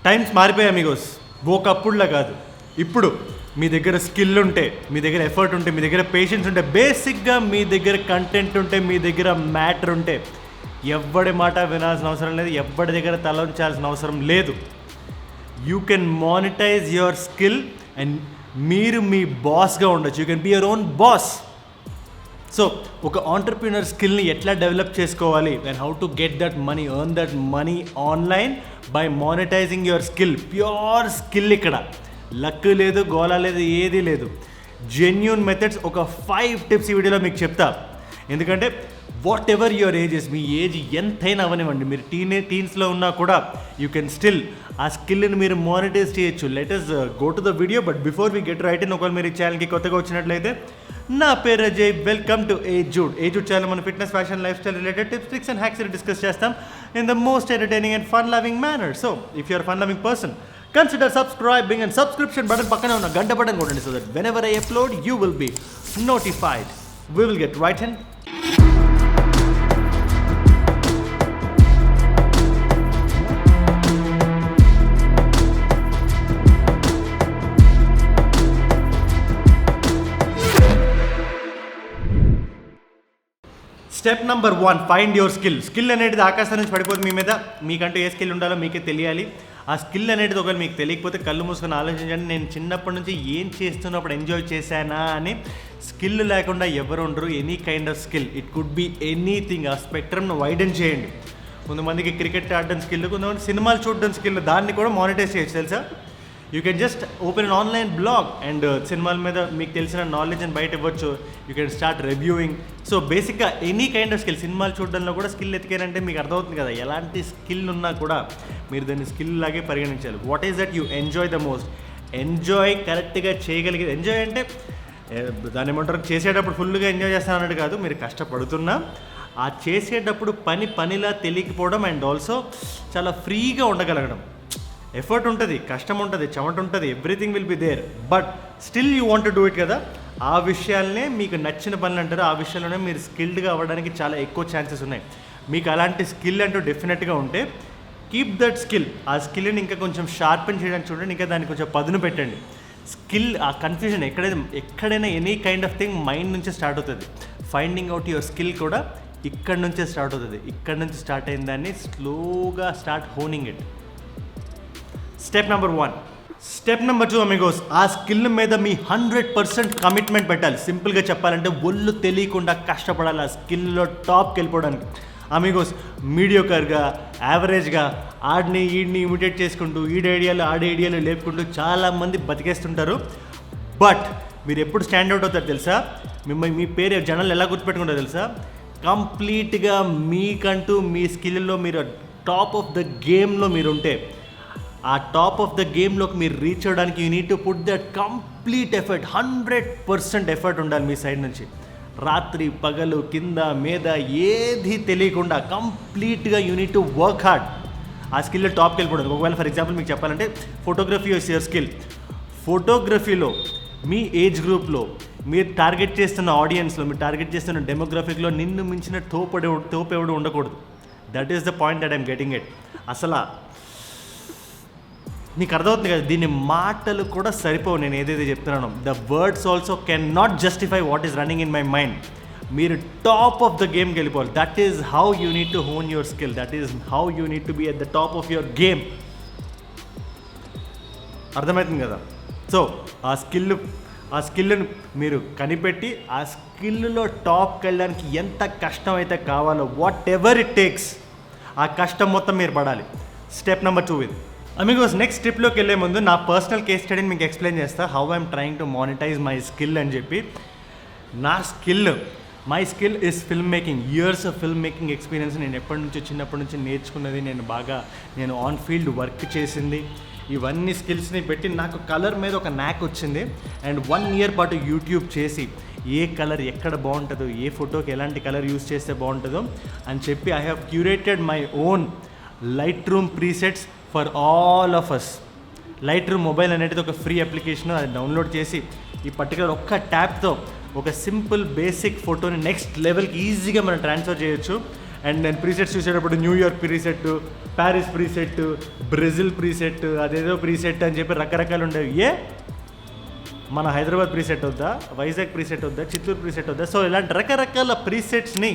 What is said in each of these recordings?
Times మారిపోయాయి Amigos. ఒకప్పుడులా కాదు, ఇప్పుడు మీ దగ్గర స్కిల్ ఉంటే, మీ దగ్గర ఎఫర్ట్ ఉంటే, మీ దగ్గర పేషెన్స్ ఉంటే, బేసిక్గా మీ దగ్గర కంటెంట్ ఉంటే, మీ దగ్గర మ్యాటర్ ఉంటే, ఎవ్వడి మాట వినాల్సిన అవసరం లేదు, ఎవ్వడి దగ్గర తల ఉంచాల్సిన అవసరం లేదు. You can monetize your skill and మీరు మీ బాస్గా ఉండొచ్చు. You can be your own boss. So ఒక ఆంటర్ప్రినర్ స్కిల్ని ఎట్లా డెవలప్ చేసుకోవాలి and how to get that money, earn that money online by monetizing your skill. Pure skill ఇక్కడ. Luck లేదు, గోలా లేదు, ఏదీ లేదు. జెన్యూన్ మెథడ్స్ ఒక 5 టిప్స్ ఈ వీడియోలో మీకు చెప్తా. ఎందుకంటే what ever your ages, me age ఎంతైనా అవనివ్వండి, మీరు టీన్స్లో ఉన్నా కూడా యూ కెన్ స్టిల్ ఆ స్కిల్ని మీరు మానిటైజ్ చేయొచ్చు. Let us go to the video. But before we get right in, ఒకవేళ మీరు ఈ ఛానల్కి కొత్తగా వచ్చినట్లయితే, నా పేరు Ajay, welcome to Aye Jude. Aye Jude channel మన fitness, fashion, life style related tips, tricks and hacks discuss చేస్తాం in the most entertaining and fun loving manner. So if you're fun loving person, consider subscribing and subscription button పక్కనే ఉన్న గంట button కొట్టండి, so that whenever I upload you will be notified. We will get right in. Step number 1, find your skill. Skill అనేది ఆకాశం నుంచి పడిపోతుంది మీ మీద. మీకంటూ ఏ స్కిల్ ఉండాలో మీకే తెలియాలి. ఆ స్కిల్ అనేది ఒకవేళ మీకు తెలియకపోతే కళ్ళు మూసుకొని ఆలోచించండి. నేను చిన్నప్పటి నుంచి ఏం చేస్తున్నప్పుడు ఎంజాయ్ చేశానా అని. స్కిల్ లేకుండా ఎవరు ఉండరు. Any kind of skill, it could be anything. ఆ స్పెక్ట్రమ్ను వైడెన్ చేయండి. కొంతమందికి క్రికెట్ ఆడడం స్కిల్, కొంతమంది సినిమాలు చూడడం స్కిల్. దాన్ని కూడా మానిటైజ్ చేయొచ్చు, తెలుసా? You can just open an online blog and సినిమాల మీద మీకు తెలిసిన నాలెడ్జ్ని బయట ఇవ్వచ్చు. You can start reviewing. So బేసిక్గా ఎనీ కైండ్ ఆఫ్ స్కిల్. సినిమాలు చూడడంలో కూడా స్కిల్ ఎతికారంటే మీకు అర్థమవుతుంది కదా, ఎలాంటి స్కిల్ ఉన్నా కూడా మీరు దాన్ని స్కిల్ లాగే పరిగణించాలి. What is that you enjoy the most? Enjoy కరెక్ట్గా చేయగలిగేది. ఎంజాయ్ అంటే దాన్ని ఏమంటారు, చేసేటప్పుడు ఫుల్గా ఎంజాయ్ చేస్తాను అన్నట్టు కాదు. మీరు కష్టపడుతున్నా ఆ చేసేటప్పుడు పనిలా తెలియకపోవడం అండ్ ఆల్సో చాలా ఫ్రీగా ఉండగలగడం. ఎఫర్ట్ ఉంటుంది, కష్టం ఉంటుంది, చెమట ఉంటుంది, everything will be there, but still you want to do it కదా. ఆ విషయాలనే మీకు నచ్చిన పనులు అంటారు. ఆ విషయాల్లోనే మీరు స్కిల్డ్గా అవ్వడానికి చాలా ఎక్కువ ఛాన్సెస్ ఉన్నాయి. మీకు అలాంటి స్కిల్ అంటూ డెఫినెట్గా ఉంటే కీప్ దట్ స్కిల్. ఆ స్కిల్ని ఇంకా కొంచెం షార్పెన్ చేయడానికి చూడండి, ఇంకా దాన్ని కొంచెం పదును పెట్టండి. స్కిల్, ఆ కన్ఫ్యూజన్ ఎక్కడైనా any kind of thing mind నుంచే స్టార్ట్ అవుతుంది. ఫైండింగ్ అవుట్ యువర్ స్కిల్ కూడా ఇక్కడ నుంచే స్టార్ట్ అవుతుంది. ఇక్కడ నుంచి స్టార్ట్ అయిన దాన్ని స్లోగా start honing it. Step number 1. Step number 2 amigos, ఆ స్కిల్ మీద మీ 100% కమిట్మెంట్ పెట్టాలి. సింపుల్గా చెప్పాలంటే ఒళ్ళు తెలియకుండా కష్టపడాలి ఆ స్కిల్లో టాప్కి వెళ్ళిపోవడానికి. అమిగోస్, మీడియోకర్గా, యావరేజ్గా ఆడిని ఈడిని ఇమిటేట్ చేసుకుంటూ, ఆడి ఐడియాలు లేపుకుంటూ చాలామంది బతికేస్తుంటారు. బట్ మీరు ఎప్పుడు స్టాండ్అవుట్ అవుతారు తెలుసా? మీ పేరు జనాలు ఎలా గుర్తుపెట్టుకుంటారో తెలుసా? కంప్లీట్గా మీకంటూ మీ స్కిల్లో మీరు టాప్ ఆఫ్ ద గేమ్లో మీరు ఉంటే, ఆ టాప్ ఆఫ్ ద గేమ్లోకి మీరు రీచ్ అవ్వడానికి you need to put that complete effort. 100% effort ఉండాలి మీ సైడ్ నుంచి. రాత్రి పగలు కింద మీద ఏది తెలియకుండా కంప్లీట్గా you need to work hard ఆ స్కిల్లో టాప్కి వెళ్ళిపోవడం. ఒకవేళ ఫర్ ఎగ్జాంపుల్ మీకు చెప్పాలంటే ఫోటోగ్రఫీ ఇస్ యువర్ స్కిల్. ఫోటోగ్రఫీలో మీ ఏజ్ గ్రూప్లో, మీరు టార్గెట్ చేస్తున్న ఆడియన్స్లో, మీరు టార్గెట్ చేస్తున్న డెమోగ్రఫీలో నిన్ను మించిన తోపెవడు ఉండకూడదు. That is the point that I'm getting it. అసలు నీకు అర్థమవుతుంది కదా, దీని మాటలు కూడా సరిపోవు నేను ఏదైతే చెప్తున్నానో. The words also can not justify what is running in my mind. మీరు టాప్ ఆఫ్ ద గేమ్కి వెళ్ళిపోవాలి. That is how you need to hone your skill. That is how you need to be at the top of your game. అర్థమవుతుంది కదా? So ఆ స్కిల్ని మీరు కనిపెట్టి ఆ స్కిల్లో టాప్కి వెళ్ళడానికి ఎంత కష్టం అయితే కావాలో, వాట్ ఎవర్ ఇట్ టేక్స్, ఆ కష్టం మొత్తం మీరు పడాలి. స్టెప్ నెంబర్ 2 ఇది. అమిగోస్, నెక్స్ట్ స్టెప్లోకి వెళ్ళే ముందు నా పర్సనల్ కేస్ స్టడీని మీకు ఎక్స్ప్లెయిన్ చేస్తా. How I'm trying to monetize my skill అని చెప్పి. My skill is film making. Years of film making experience. నేను చిన్నప్పటి నుంచి నేర్చుకున్నది, నేను ఆన్ ఫీల్డ్ వర్క్ చేసింది, ఇవన్నీ స్కిల్స్ని పెట్టి నాకు కలర్ మీద ఒక న్యాక్ వచ్చింది. అండ్ 1 year పాటు యూట్యూబ్ చేసి ఏ కలర్ ఎక్కడ బాగుంటుందో, ఏ ఫోటోకి ఎలాంటి కలర్ యూస్ చేస్తే బాగుంటుందో అని చెప్పి I have curated my own Lightroom presets for all of us. Lightroom mobile అనేది ఒక ఫ్రీ అప్లికేషన్. అది డౌన్లోడ్ చేసి ఈ పర్టికులర్ ఒక్క ట్యాప్తో ఒక సింపుల్ బేసిక్ ఫోటోని నెక్స్ట్ లెవెల్కి ఈజీగా మనం ట్రాన్స్ఫర్ చేయొచ్చు. అండ్ నేను ప్రీసెట్స్ చూసేటప్పుడు New York preset, Paris preset, Brazil preset, అదేదో ప్రీసెట్ అని చెప్పి రకరకాలు ఉండేవి. మన హైదరాబాద్ ప్రీసెట్ వద్దా, వైజాగ్ ప్రీసెట్ వద్దా, చిత్తూరు ప్రీసెట్ వద్దా? సో ఇలాంటి రకరకాల ప్రీసెట్స్ని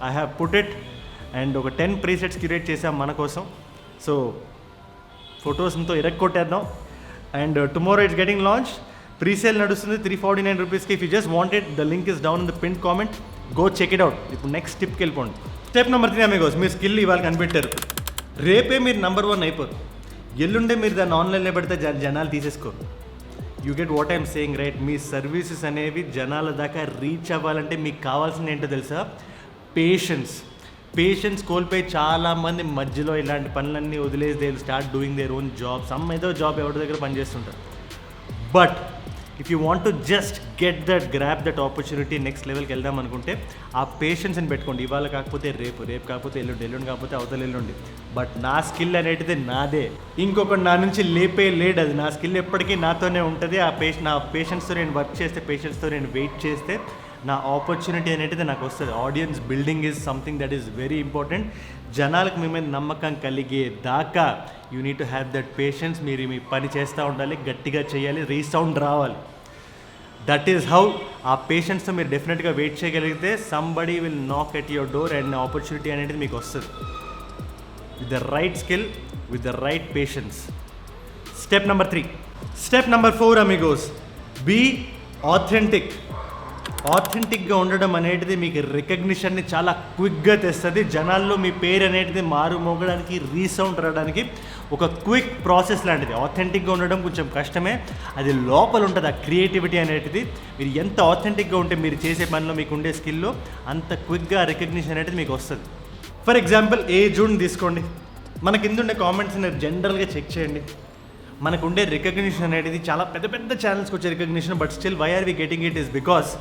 I have put it and ఒక 10 ప్రీసెట్స్ క్రియేట్ చేసాం మన కోసం. సో ఫొటోస్తో ఇరక్కొట్టేద్దాం. And tomorrow it's getting launch. Presale నడుస్తుంది 349 రూపీస్కి. If you just wanted, the link is down in the pin comment. Go check it out. ఇప్పుడు నెక్స్ట్ స్టెప్కి వెళ్ళిపోండి. స్టెప్ నెంబర్ 3 అమిగోస్, మీరు స్కిల్ ఇవాళ కనిపెట్టారు, రేపే మీరు నెంబర్ 1 అయిపోరు. ఎల్లుండే మీరు దాన్ని ఆన్లైన్లో పెడితే జనాలు తీసేసుకోరు. You get what I'm saying right? మీ సర్వీసెస్ అనేవి జనాల దాకా రీచ్ అవ్వాలంటే మీకు కావాల్సింది ఏంటో తెలుసా? పేషెన్స్ కోల్పోయి చాలామంది మధ్యలో ఇలాంటి పనులన్నీ వదిలేసి they will start doing their own job. ఏదో జాబ్ ఎవరి దగ్గర పనిచేస్తుంటారు. But if you want to just get grab that opportunity, next లెవెల్కి వెళ్దాం అనుకుంటే ఆ పేషెన్స్ని పెట్టుకోండి. ఇవాళ కాకపోతే రేపు కాకపోతే ఎల్లుండి కాకపోతే అవతల ఎల్లుండి. బట్ నా స్కిల్ అనేది నాదే, ఇంకొకటి నా నుంచి లేడు. అది నా స్కిల్ ఎప్పటికీ నాతోనే ఉంటుంది. నా పేషెన్స్తో నేను వర్క్ చేస్తే, పేషెన్స్తో నేను వెయిట్ చేస్తే నా ఆపర్చునిటీ అనేది నాకు వస్తుంది. Audience building is something that is very important. జనాలకు మీ మీద నమ్మకం కలిగే దాకా you need to have that patience. మీరు మీ పని చేస్తూ ఉండాలి, గట్టిగా చేయాలి, రీసౌండ్ రావాలి. That is how. ఆ పేషెన్స్తో మీరు డెఫినెట్గా వెయిట్ చేయగలిగితే somebody will knock at your door and opportunity అనేది మీకు వస్తుంది. With the right skill, with the right patience. Step number 3. Step number 4 amigos, be ఆథెంటిక్గా ఉండడం అనేది మీకు రికగ్నిషన్ని చాలా క్విక్గా తెస్తుంది. జనాల్లో మీ పేరు అనేది మారుమోగడానికి, రీసౌండ్ రావడానికి ఒక క్విక్ ప్రాసెస్ లాంటిది. ఆథెంటిక్గా ఉండడం కొంచెం కష్టమే, అది లోపల ఉంటుంది. ఆ క్రియేటివిటీ అనేది మీరు ఎంత ఆథెంటిక్గా ఉంటే మీరు చేసే పనిలో మీకు ఉండే స్కిల్లో అంత క్విక్గా రికగ్నిషన్ అనేది మీకు వస్తుంది. ఫర్ ఎగ్జాంపుల్ ఏ జూన్ తీసుకోండి. మన కింద ఉండే కామెంట్స్ అనేది జనరల్గా చెక్ చేయండి. మనకు ఉండే రికగ్నిషన్ అనేది చాలా పెద్ద ఛానల్స్కి వచ్చే recognition. But still why are we getting it is because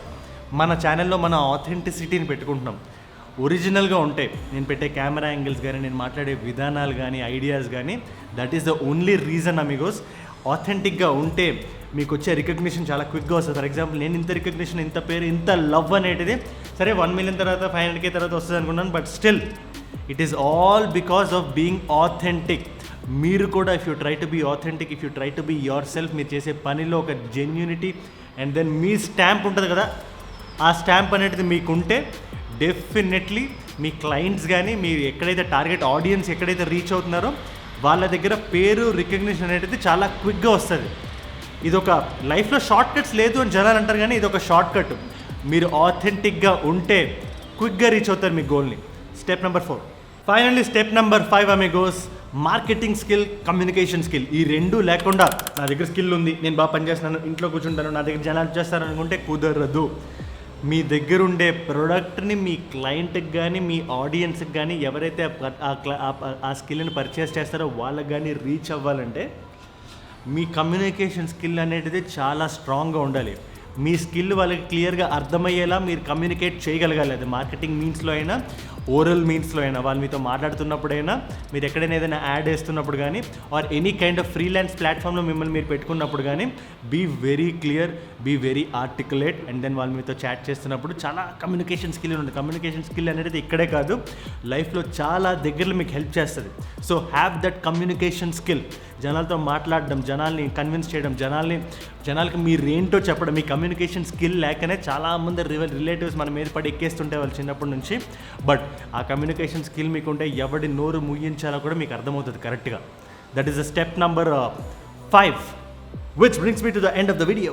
మన ఛానల్లో మన ఆథెంటిసిటీని పెట్టుకుంటున్నాం. ఒరిజినల్గా ఉంటాయి. నేను పెట్టే కెమెరా యాంగిల్స్ కానీ, నేను మాట్లాడే విధానాలు కానీ, ఐడియాస్ కానీ, that is the only reason amigos. ఆథెంటిక్గా ఉంటే మీకు వచ్చే రికగ్నిషన్ చాలా క్విక్గా వస్తుంది. ఫర్ ఎగ్జాంపుల్ నేను ఇంత రికగ్నిషన్, ఇంత పేరు, ఇంత లవ్ అనేది సరే 1 million తర్వాత 500K తర్వాత వస్తుంది అనుకున్నాను. But still it is all because of being authentic. మీరు కూడా if you try to be authentic, if you try to be yourself, మీరు చేసే పనిలో ఒక జెన్యూనిటీ అండ్ దెన్ మీ స్టాంప్ ఉంటుంది కదా, ఆ స్టాంప్ అనేది మీకుంటే డెఫినెట్లీ మీ క్లయింట్స్ కానీ, మీరు ఎక్కడైతే టార్గెట్ ఆడియన్స్ ఎక్కడైతే రీచ్ అవుతున్నారో వాళ్ళ దగ్గర పేరు, రికగ్నిషన్ అనేది చాలా క్విక్గా వస్తుంది. ఇది ఒక లైఫ్లో షార్ట్ కట్స్ లేదు అని జనాలు అంటారు, కానీ ఇది ఒక షార్ట్ కట్. మీరు ఆథెంటిక్గా ఉంటే క్విక్గా రీచ్ అవుతారు మీ గోల్ని. Step number 4. Finally step number 5 amigos, marketing skill, communication skill. ఈ రెండు లేకుండా నా దగ్గర స్కిల్ ఉంది, నేను బాగా పనిచేస్తున్నాను, ఇంట్లో కూర్చుంటాను, నా దగ్గర జనాలు చేస్తారు అనుకుంటే కుదరదు. మీ దగ్గర ఉండే ప్రోడక్ట్ని మీ క్లయింట్కి కానీ, మీ ఆడియన్స్కి కానీ, ఎవరైతే ఆ స్కిల్ని పర్చేస్ చేస్తారో వాళ్ళకి కానీ రీచ్ అవ్వాలంటే మీ కమ్యూనికేషన్ స్కిల్ అనేది చాలా స్ట్రాంగ్గా ఉండాలి. మీ స్కిల్ వాళ్ళకి క్లియర్గా అర్థమయ్యేలా మీరు కమ్యూనికేట్ చేయగలగాలి. అది మార్కెటింగ్ మీన్స్లో అయినా, ఓరల్ మీన్స్లో అయినా, వాళ్ళు మీతో మాట్లాడుతున్నప్పుడైనా, మీరు ఎక్కడైనా ఏదైనా యాడ్ వేస్తున్నప్పుడు కానీ, or any kind of freelance ప్లాట్ఫామ్లో మిమ్మల్ని మీరు పెట్టుకున్నప్పుడు కానీ, be very clear, be very articulate. And then వాళ్ళు మీతో చాట్ చేస్తున్నప్పుడు చాలా కమ్యూనికేషన్ స్కిల్ ఉంటుంది. కమ్యూనికేషన్ స్కిల్ అనేది ఇక్కడే కాదు, లైఫ్లో చాలా దగ్గరలో మీకు హెల్ప్ చేస్తుంది. So have that communication skill. జనాలతో మాట్లాడడం, జనాల్ని కన్విన్స్ చేయడం, జనాలకి మీరేంటో చెప్పడం. మీ కమ్యూనికేషన్ స్కిల్ లేకనే చాలామంది రిలేటివ్స్ మన మీద పడి ఎక్కేస్తుంటే వాళ్ళు చిన్నప్పటి నుంచి. బట్ ఆ కమ్యూనికేషన్ స్కిల్ మీకుంటే ఎవడి నోరు ముయ్యించాలో కూడా మీకు అర్థమవుతుంది కరెక్ట్గా. That is the step number 5, which brings me to the end of the video.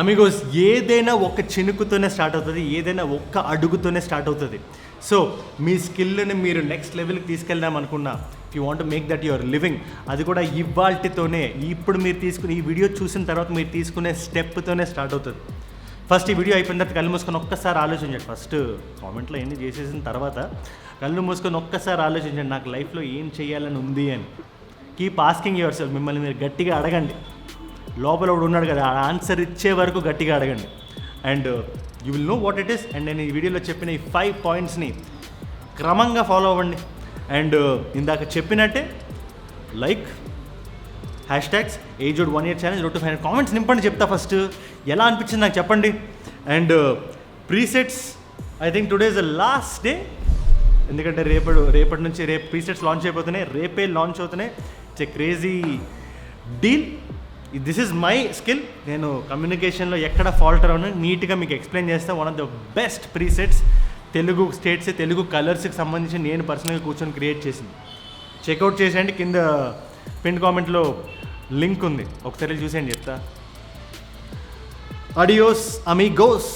Amigos, ఏదైనా ఒక చినుకుతోనే స్టార్ట్ అవుతుంది, ఏదైనా ఒక్క అడుగుతోనే స్టార్ట్ అవుతుంది. సో మీ స్కిల్ని మీరు నెక్స్ట్ లెవెల్కి తీసుకెళ్దాం అనుకున్నా, if you want make that your living, అది కూడా ఇవాల్టితోనే, ఇప్పుడు మీరు తీసుకుని ఈ వీడియో చూసిన తర్వాత మీరు తీసుకునే స్టెప్తోనే స్టార్ట్ అవుతుంది. ఫస్ట్ ఈ వీడియో అయిపోయిన తర్వాత కళ్ళు మూసుకొని ఒక్కసారి ఆలోచించండి. ఫస్ట్ కామెంట్లో ఎన్ని చేసేసిన తర్వాత కళ్ళు మూసుకొని ఒక్కసారి ఆలోచించండి, నాకు లైఫ్లో ఏం చేయాలని ఉంది అని. Keep asking your self. మిమ్మల్ని మీరు గట్టిగా అడగండి. లోపల ఒకడు ఉన్నాడు కదా, ఆ ఆన్సర్ ఇచ్చే వరకు గట్టిగా అడగండి. And you will know what it is. And నేను ఈ వీడియోలో చెప్పిన ఈ 5 పాయింట్స్ని క్రమంగా ఫాలో అవ్వండి. అండ్ ఇందాక చెప్పినట్టే like, hashtags Aye Jude 1 year challenge, 500 comments నింపండి. చెప్తా ఫస్ట్ ఎలా అనిపించింది నాకు చెప్పండి. And presets, I think today is the last day. ఎందుకంటే రేపు ప్రీసెట్స్ లాంచ్ అయిపోతున్నాయి, రేపే లాంచ్ అవుతున్నాయి. It's a crazy deal. This is my skill. నేను కమ్యూనికేషన్లో ఎక్కడ ఫాల్టర్ అవును నీట్గా మీకు ఎక్స్ప్లెయిన్ చేస్తాను. One of the best presets Telugu states, Telugu కలర్స్కి సంబంధించి నేను పర్సనల్గా కూర్చొని క్రియేట్ చేసింది. చెక్అవుట్ చేసేయండి, కింద పిన్ కామెంట్లో లింక్ ఉంది, ఒకసారి చూసేయండి చెప్తా. Adios Amigos.